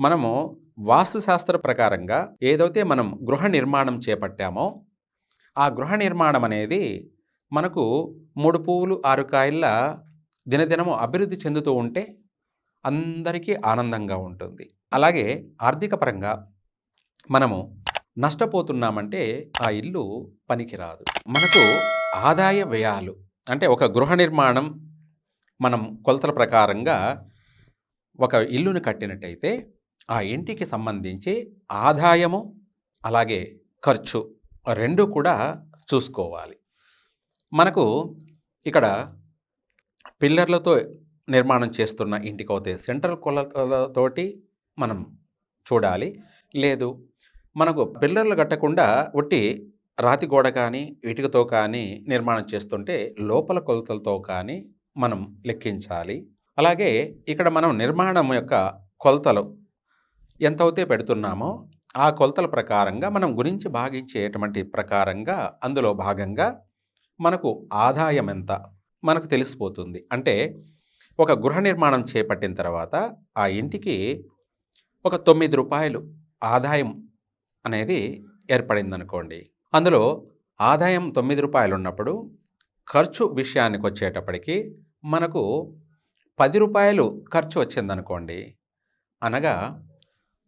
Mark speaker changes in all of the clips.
Speaker 1: మనము వాస్తుశాస్త్ర ప్రకారంగా ఏదైతే మనం గృహ నిర్మాణం చేపట్టామో, ఆ గృహ నిర్మాణం అనేది మనకు 3 పువ్వులు 6 కాయల్లా దినదినము అభివృద్ధి చెందుతూ ఉంటే అందరికీ ఆనందంగా ఉంటుంది. అలాగే ఆర్థిక పరంగా మనము నష్టపోతున్నామంటే ఆ ఇల్లు పనికిరాదు. మనకు ఆదాయ వ్యయాలు అంటే ఒక గృహ నిర్మాణం మనం కొలతల ప్రకారంగా ఒక ఇల్లును కట్టినట్టయితే ఆ ఇంటికి సంబంధించి ఆదాయము అలాగే ఖర్చు 2 కూడా చూసుకోవాలి. మనకు ఇక్కడ పిల్లర్లతో నిర్మాణం చేస్తున్న ఇంటికైతే సెంట్రల్ కొలతలతోటి మనం చూడాలి. లేదు మనకు పిల్లర్లు కట్టకుండా ఒట్టి రాతి గోడ కానీ, ఇటుకతో కానీ నిర్మాణం చేస్తుంటే లోపల కొలతలతో కానీ మనం లెక్కించాలి. అలాగే ఇక్కడ మనం నిర్మాణం యొక్క కొలతలు ఎంతైతే పెడుతున్నామో ఆ కొలతల ప్రకారంగా మనం గురించి భాగించేటువంటి ప్రకారంగా అందులో భాగంగా మనకు ఆదాయం ఎంత మనకు తెలిసిపోతుంది. అంటే ఒక గృహ నిర్మాణం చేపట్టిన తర్వాత ఆ ఇంటికి ఒక ₹9 ఆదాయం అనేది ఏర్పడిందనుకోండి. అందులో ఆదాయం ₹9 ఉన్నప్పుడు ఖర్చు విషయానికి వచ్చేటప్పటికి మనకు ₹10 ఖర్చు వచ్చిందనుకోండి. అనగా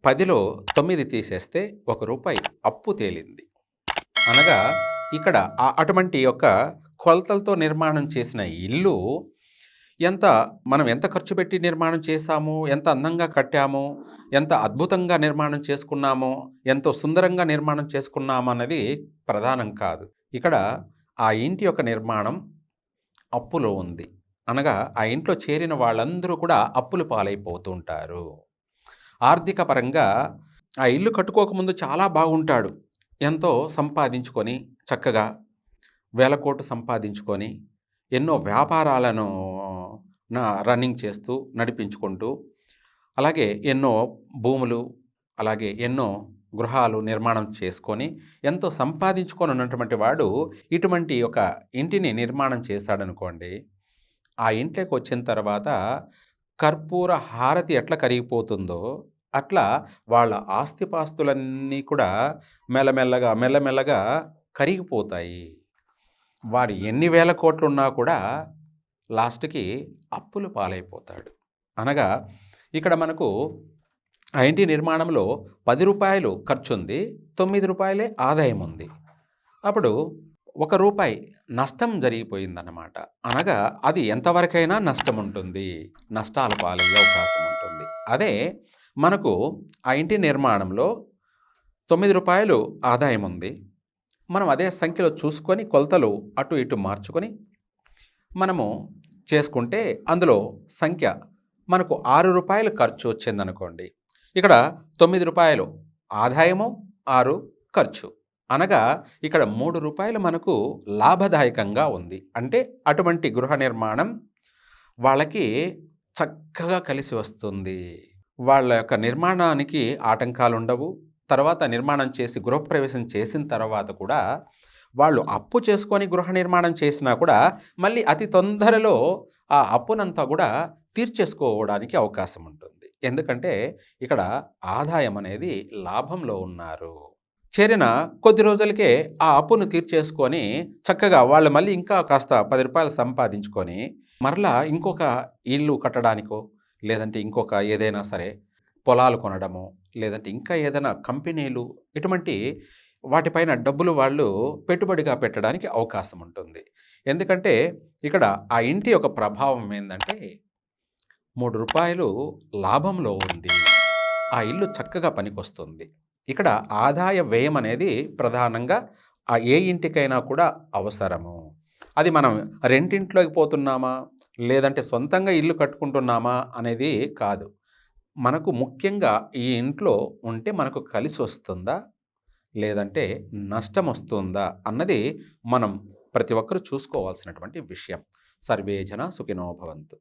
Speaker 1: 10లో 9 తీసేస్తే ₹1 అప్పు తేలింది. అనగా ఇక్కడ అటువంటి యొక్క కొలతలతో నిర్మాణం చేసిన ఇల్లు మనం ఎంత ఖర్చు పెట్టి నిర్మాణం చేశాము, ఎంత అందంగా కట్టాము, ఎంత అద్భుతంగా నిర్మాణం చేసుకున్నామో, ఎంతో సుందరంగా నిర్మాణం చేసుకున్నాము అన్నది ప్రధానం కాదు. ఇక్కడ ఆ ఇంటి యొక్క నిర్మాణం అప్పులో ఉంది. అనగా ఆ ఇంట్లో చేరిన వాళ్ళందరూ కూడా అప్పుల పాలైపోతూ ఉంటారు. ఆర్థిక పరంగా ఆ ఇల్లు కట్టుకోకముందు చాలా బాగుంటాడు. ఎంతో సంపాదించుకొని చక్కగా వేల కోట్లు సంపాదించుకొని ఎన్నో వ్యాపారాలను రన్నింగ్ చేస్తూ నడిపించుకుంటూ అలాగే ఎన్నో భూములు అలాగే ఎన్నో గృహాలు నిర్మాణం చేసుకొని ఎంతో సంపాదించుకొని ఉన్నటువంటి వాడు ఇటువంటి ఒక ఇంటిని నిర్మాణం చేశాడనుకోండి. ఆ ఇంట్లోకి వచ్చిన తర్వాత కర్పూర హారతి ఎట్లా కరిగిపోతుందో అట్లా వాళ్ళ ఆస్తిపాస్తులన్నీ కూడా మెల్లమెల్లగా కరిగిపోతాయి. వాడు ఎన్ని వేల కోట్లున్నా కూడా లాస్ట్కి అప్పులు పాలైపోతాడు. అనగా ఇక్కడ మనకు ఆ ఇంటి నిర్మాణంలో ₹10 ఖర్చు ఉంది, ₹9 ఆదాయం ఉంది. అప్పుడు ₹1 నష్టం జరిగిపోయిందన్నమాట. అనగా అది ఎంతవరకైనా నష్టం ఉంటుంది, నష్టాల పాలయ్యే అవకాశం ఉంటుంది. అదే మనకు ఆ ఇంటి నిర్మాణంలో ₹9 ఆదాయం ఉంది. మనం అదే సంఖ్యలో చూసుకొని కొలతలు అటు ఇటు మార్చుకొని మనము చేసుకుంటే అందులో సంఖ్య మనకు ₹6 ఖర్చు వచ్చిందనుకోండి. ఇక్కడ ₹9 ఆదాయము, 6 ఖర్చు. అనగా ఇక్కడ ₹3 మనకు లాభదాయకంగా ఉంది. అంటే అటువంటి గృహ నిర్మాణం వాళ్ళకి చక్కగా కలిసి వస్తుంది. వాళ్ళ యొక్క నిర్మాణానికి ఆటంకాలు ఉండవు. తర్వాత నిర్మాణం చేసి గృహప్రవేశం చేసిన తర్వాత కూడా వాళ్ళు అప్పు చేసుకొని గృహ నిర్మాణం చేసినా కూడా మళ్ళీ అతి తొందరలో ఆ అప్పునంతా కూడా తీర్చేసుకోవడానికి అవకాశం ఉంటుంది. ఎందుకంటే ఇక్కడ ఆదాయం అనేది లాభంలో ఉన్నారు. చేరిన కొద్ది రోజులకే ఆ అప్పును తీర్చేసుకొని చక్కగా వాళ్ళు మళ్ళీ ఇంకా కాస్త ₹10 సంపాదించుకొని మరలా ఇంకొక ఇల్లు కట్టడానికో లేదంటే ఇంకొక ఏదైనా సరే పొలాలు కొనడము లేదంటే ఇంకా ఏదైనా కంపెనీలు ఇటువంటి వాటిపైన డబ్బులు వాళ్ళు పెట్టుబడిగా పెట్టడానికి అవకాశం ఉంటుంది. ఎందుకంటే ఇక్కడ ఆ ఇంటి యొక్క ప్రభావం ఏంటంటే ₹3 లాభంలో ఉంది. ఆ ఇల్లు చక్కగా పనికొస్తుంది. ఇక్కడ ఆదాయ వ్యయం అనేది ప్రధానంగా ఏ ఇంటికైనా కూడా అవసరము. అది మనం రెంటింట్లోకి పోతున్నామా లేదంటే సొంతంగా ఇల్లు కట్టుకుంటున్నామా అనేది కాదు. మనకు ముఖ్యంగా ఈ ఇంట్లో ఉంటే మనకు కలిసి వస్తుందా లేదంటే నష్టం వస్తుందా అన్నది మనం ప్రతి ఒక్కరూ చూసుకోవాల్సినటువంటి విషయం. సర్వే జన సుఖినో భవంతు.